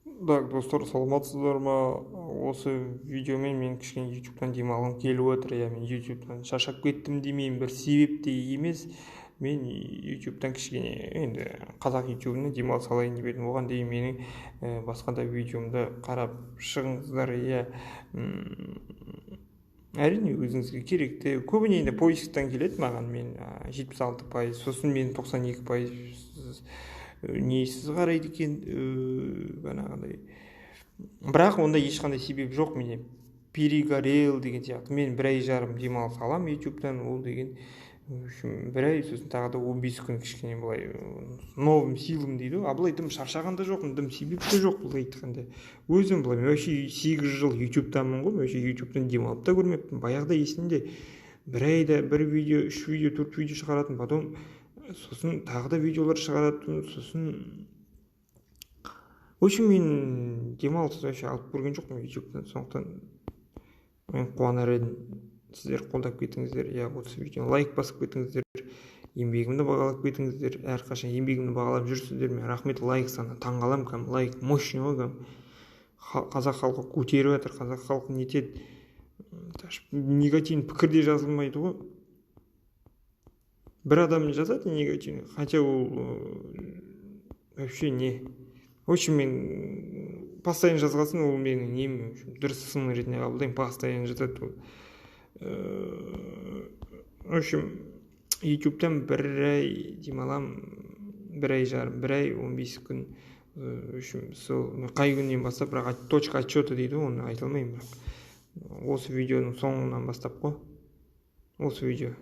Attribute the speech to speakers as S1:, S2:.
S1: Так, достар, саламатсыздар ма? Осы видеомен мен кішкене ютубтан демалғым келіп отыр. Мен ютубтан шаршап кеттім демеймін, бір себеп те емес. Мен ютубтан кішкене енді қазақ ютубына демалыс алайын деп едім. Оған дейін менің басқа да видеомды қарап шығыңыздар. Әрине өзіңізге керекті. Көбіне енді поисктан келеді маған, мен 76%, сосын мен 92% несіз қарайды екен, бағанағыдай. Бірақ онда ешқандай себеп жоқ. Мене перегорел деген сияқты. Мен 1,5 ай демалыс алам ютубтан, ол деген бір ай, сосын тағы да 15 күн кішкене былай новым силам дейді ғой. А былай дым шаршаған да жоқпын, дым себеп те жоқ былай айтқанда. Өзім былай, мен вообще 8 жыл ютубтанмын ғой, вообще ютубтан демалып та көрмеппін. Баяғыда есімде бір айда бір видео, 3 видео, 4 видео шығаратын, потом сосын тағы да видеолар шығаратын, сосын в общем мен демалыс вообще алып көрген жоқпын ютубтан. Сондықтан мен қуанар едім, сіздер қолдап кетіңіздер. Осы видеоны лайк басып кетіңіздер, еңбегімді бағалап кетіңіздер. Әрқашан еңбегімді бағалап жүрсіздер, мен рахмет. Лайк саны таңғалам, лайк мощный ғой. Қазақ халқы көтеріп жатыр, қазақ халқы нетеді. Негативный пікір де жазылмайды ғой. Бір адам жазады негативный, хотя ол вообще не. В общем, мен постоянно жазғасын, ол менің нем, дұрыс сын ретінде қабылдаймын, постоянно жазады. В общем, ютубтан 1 ай демалам, 1,5 ай, 15 күн. В общем, сол қай күннен бастап, бірақ точка отчета дейді, оны айта алмаймын. Осы видеоның соңынан бастап қой. Осы видео